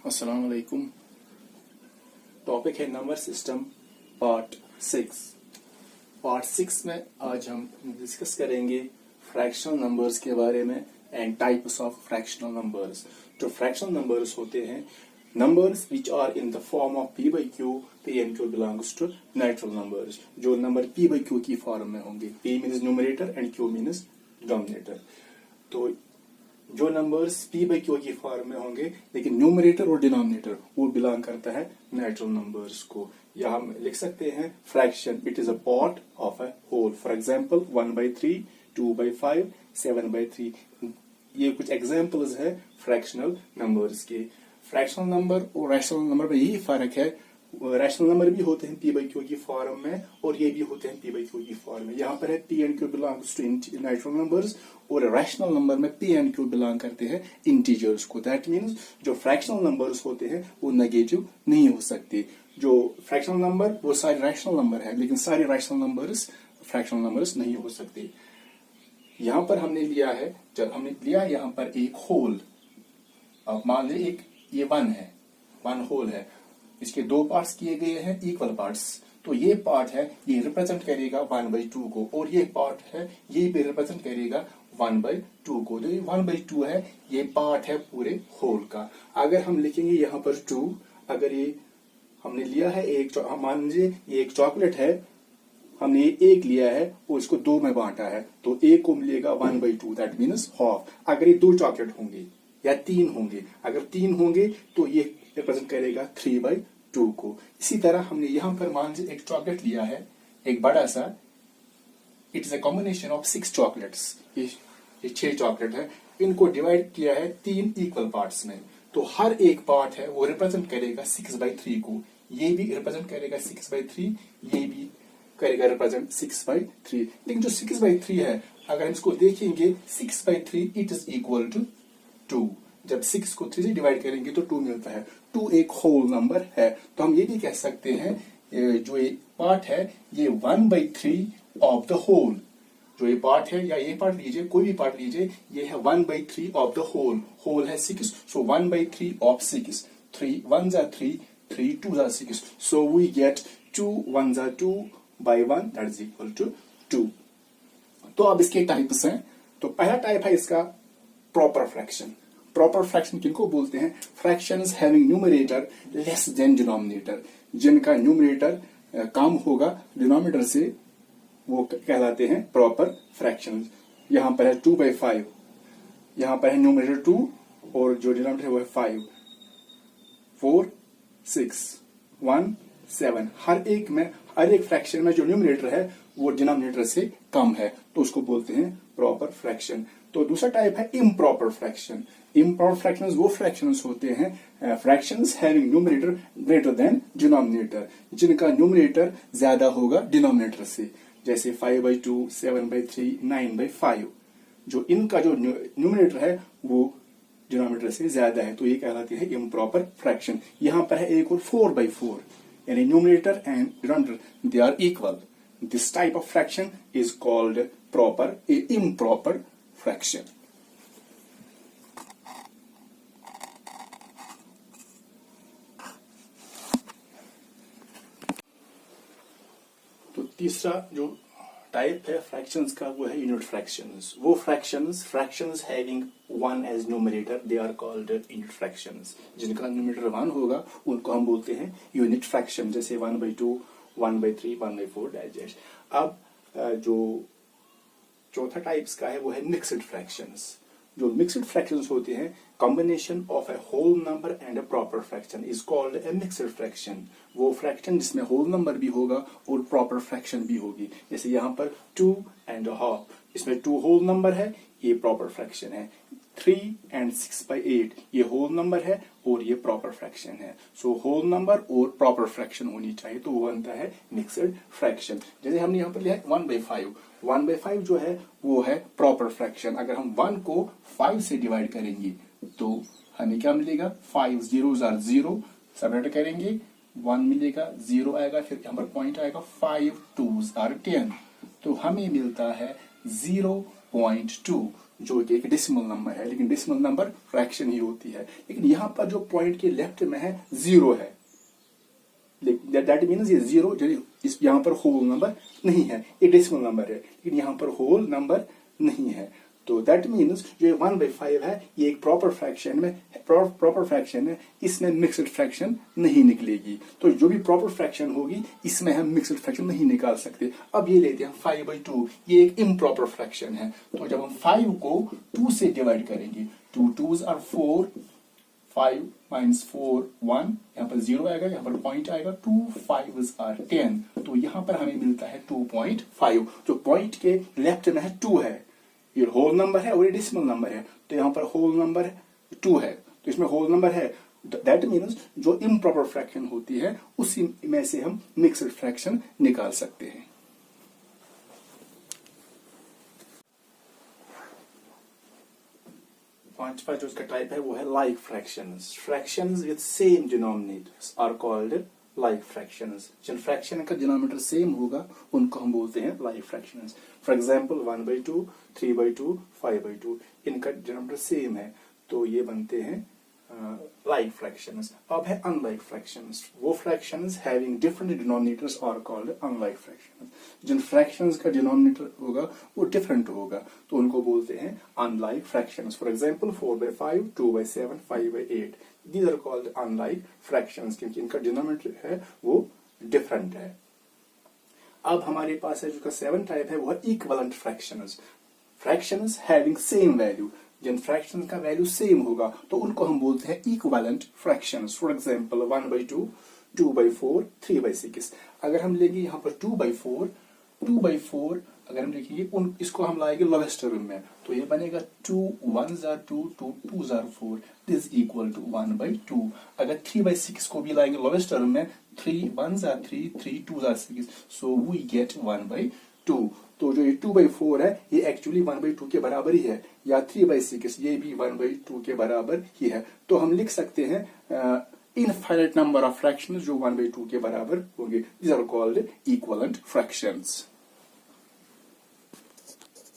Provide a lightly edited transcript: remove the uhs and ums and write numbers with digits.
अस्सलाम वालेकुम। टॉपिक है नंबर सिस्टम पार्ट 6। पार्ट 6 में आज हम डिस्कस करेंगे फ्रैक्शनल नंबर्स के बारे में and types of fractional numbers. जो फ्रैक्शनल नंबर्स होते हैं, numbers which are in the form of P by Q, P and Q belongs to natural numbers. जो नंबर पी बाई क्यू की फॉर्म में होंगे, P means numerator and Q means denominator. तो जो नंबर्स पी बाई क्यू की फॉर्म में होंगे लेकिन न्यूमरेटर और डिनोमिनेटर वो बिलोंग करता है नेचुरल नंबर्स को। या हम लिख सकते हैं fraction, it is a part of a whole. For example 1/3, 2/5, 7/3। ये कुछ एग्जांपल्स है फ्रैक्शनल नंबर्स के। फ्रैक्शनल नंबर और रैशनल नंबर में यही फर्क है, रैशनल नंबर भी होते हैं पी बाई क्यू की फॉर्म में और ये भी होते हैं पी बाई क्यू की फॉर्म में। यहाँ पर है P and Q belongs to natural numbers और रैशनल नंबर में पी एंड क्यू बिलोंग करते हैं इंटीजर्स को। दैट मीन्स जो फ्रैक्शनल नंबर्स होते हैं वो नेगेटिव नहीं हो सकते। जो फ्रैक्शनल नंबर वो सारे रैशनल नंबर है लेकिन सारे रैशनल नंबर्स फ्रैक्शनल नंबर्स नहीं हो सकते। यहाँ पर हमने लिया है, जब हमने लिया यहाँ पर एक होल, अब मान लीजिए एक ये वन होल है, इसके दो पार्ट्स किए गए हैं इक्वल पार्ट्स। तो ये पार्ट है, ये रिप्रेजेंट करेगा 1/2 को और ये पार्ट है, ये भी रिप्रेजेंट करेगा 1/2 को। जो ये 1/2 है ये पार्ट है पूरे होल का। अगर हम लिखेंगे यहाँ पर 2, अगर ये हमने लिया है एक, मान लीजिए ये एक चॉकलेट है, हमने ये एक लिया है और इसको दो में बांटा है, तो एक को मिलेगा 1/2, दैट मीन्स हाफ। अगर ये दो चॉकलेट होंगे या तीन होंगे, अगर तीन होंगे तो ये रिप्रेजेंट करेगा 3/2 को। इसी तरह हमने यहाँ पर मान लीजिए एक चॉकलेट लिया है, एक बड़ा सा, it is a combination of 6 chocolates. ये 6 चॉकलेट है, इनको डिवाइड किया है 3 इक्वल पार्ट्स में। तो हर एक पार्ट है वो रिप्रेजेंट करेगा 6/3 को। ये भी रिप्रेजेंट करेगा 6/3, ये भी करेगा रिप्रेजेंट 6/3। लेकिन जो 6/3 है, अगर हम इसको देखेंगे 6/3 इट इज इक्वल टू 2। जब 6 को 3 से डिवाइड करेंगे तो 2 मिलता है। 2 एक होल नंबर है। तो हम ये भी कह सकते हैं जो ये पार्ट है ये 1/3 ऑफ द होल। जो ये पार्ट है, या ये पार्ट लीजिए, कोई भी पार्ट लीजिए, ये है 1/3 ऑफ द होल। होल है 6, सो 1/3 of 6। 3 1s are 3, 3 2s are 6, so we get 2 1s are 2/1, that is equal to 2। तो अब इसके टाइप्स हैं। तो पहला टाइप है इसका प्रॉपर फ्रैक्शन। प्रॉपर फ्रैक्शन किनको बोलते हैं? Fractions having numerator less than denominator, जिनका न्यूमरेटर कम होगा डिनोमिनेटर से, वो कहलाते हैं प्रॉपर फ्रैक्शंस। यहाँ पर है 2/5, यहाँ पर है न्यूमरेटर 2 और जो डिनोमिनेटर है वो है 5, 4 6 1 7। हर एक फ्रैक्शन में जो न्यूमरेटर है वो डिनोमिनेटर से कम है, तो उसको बोलते हैं प्रॉपर फ्रैक्शन। तो दूसरा टाइप है इम्प्रॉपर फ्रैक्शन। इम्प्रॉपर फ्रैक्शंस वो फ्रैक्शंस होते हैं, fractions having numerator greater than denominator, जिनका न्यूमरेटर ज्यादा होगा डिनोमिनेटर से, जैसे 5/2, 7/3, 9/5। जो इनका जो न्यूमरेटर है वो डिनोमिनेटर से ज्यादा है, तो ये कहलाते हैं इम्प्रॉपर फ्रैक्शन। यहाँ पर है एक और 4/4, यानी numerator and denominator they are equal. This type of fraction is called proper improper fraction. तो तीसरा जो टाइप है फ्रैक्शंस का वो है यूनिट फ्रैक्शंस। वो fractions having 1 as numerator, they are called unit fractions. जिनका न्यूमरेटर 1 होगा उनको हम बोलते हैं यूनिट फ्रैक्शन, जैसे 1/2, 1/3, 1/4 डाइजेस्ट। अब जो चौथा टाइप्स का है वो है मिक्स्ड फ्रैक्शंस। जो मिक्स्ड फ्रैक्शंस होते हैं, combination of a whole number and a proper fraction is called a mixed fraction. वो फ्रैक्शन जिसमें होल नंबर भी होगा और प्रॉपर फ्रैक्शन भी होगी। जैसे यहाँ पर 2.5, इसमें 2 होल नंबर है, ये प्रॉपर फ्रैक्शन है। 3 and 6/8 ये होल नंबर है और ये प्रॉपर फ्रैक्शन है। सो होल नंबर और प्रॉपर फ्रैक्शन होनी चाहिए, तो वो बनता है मिक्स्ड फ्रैक्शन। जैसे हमने यहाँ पर लिया है 1/5, 1/5 जो है वो है प्रॉपर फ्रैक्शन। अगर हम 1 को 5 से डिवाइड करेंगे तो हमें क्या मिलेगा? 5 zeros are 0, सबट्रैक्ट करेंगे 1 मिलेगा, 0 आएगा, फिर यहाँ पर पॉइंट आएगा, 5 2s are 10, तो हमें मिलता है 0.2। जो कि एक डेसिमल नंबर है, लेकिन डेसिमल नंबर फ्रैक्शन ही होती है। लेकिन यहाँ पर जो पॉइंट के लेफ्ट में है 0 है, दैट मीन्स ये 0 इस यहाँ पर होल नंबर नहीं है, ये डेसिमल नंबर है, लेकिन यहाँ पर होल नंबर नहीं है। तो दैट मीन्स जो 1/5 है ये एक प्रॉपर फ्रैक्शन है, इसमें मिक्स्ड फ्रैक्शन नहीं निकलेगी। तो जो भी प्रॉपर फ्रैक्शन होगी इसमें हम मिक्स्ड फ्रैक्शन नहीं निकाल सकते। अब ये लेते हैं 5/2, ये एक इम्प्रॉपर फ्रैक्शन है। तो जब हम 5 को 2 से डिवाइड करेंगे, 2 2s are 4, 5 minus 4 1, यहाँ पर 0 आएगा, यहाँ पर पॉइंट आएगा, 2 5s are 10, तो यहाँ पर हमें मिलता है 2.5। जो पॉइंट के लेफ्ट में है 2 है, ये होल नंबर है और ये डेसिमल नंबर है, तो यहाँ पर होल नंबर 2 है, तो इसमें होल नंबर है। दैट मीन्स जो इम्प्रॉपर फ्रैक्शन होती है उसी में से हम मिक्स्ड फ्रैक्शन निकाल सकते हैं। पांचवा जो इसका टाइप है वो है like fractions. Fractions with same denominators are called like fractions. जिन फ्रैक्शन का डिनोमिनेटर सेम होगा उनको हम बोलते हैं लाइक फ्रैक्शंस। फॉर एग्जांपल 1/2, 3/2, 5/2, इनका डिनोमिनेटर सेम है, तो ये बनते हैं लाइक फ्रैक्शंस। अब है अनलाइक फ्रैक्शंस। वो fractions having different denominators are called unlike fractions. जिन फ्रैक्शंस का डिनोमिनेटर होगा वो डिफरेंट होगा, तो उनको बोलते हैं unlike fractions. For example 4/5, 2/7, 5/8, these are called unlike fractions, क्योंकि इनका डिनोमिनेटर है वो डिफरेंट है। अब हमारे पास है जो 7 टाइप है वो है equivalent fractions. Fractions having same value, जिन फ्रैक्शन का वैल्यू सेम होगा तो उनको हम बोलते हैं इक्विवेलेंट फ्रैक्शंस। For example 1/2, 2/4, 3/6। अगर हम लेंगे यहाँ पर 2/4 अगर हम देखेंगे इसको हम लाएंगे लोवेस्ट टर्म में, तो ये बनेगा 2 1s are 2, 2 2s are 4, this equal to 1/2। अगर 3/6 को भी लाएंगे लोवेस्ट टर्म में, 3 1s are 3, 3 2s are 6, so we get 1/2। तो जो ये 2/4 है ये एक्चुअली 1/2 के बराबर ही है, या 3/6 ये भी 1/2 के बराबर ही है। तो हम लिख सकते हैं इनफाइनाइट नंबर ऑफ फ्रैक्शंस जो 1/2 के बराबर होंगे। These are called equivalent fractions.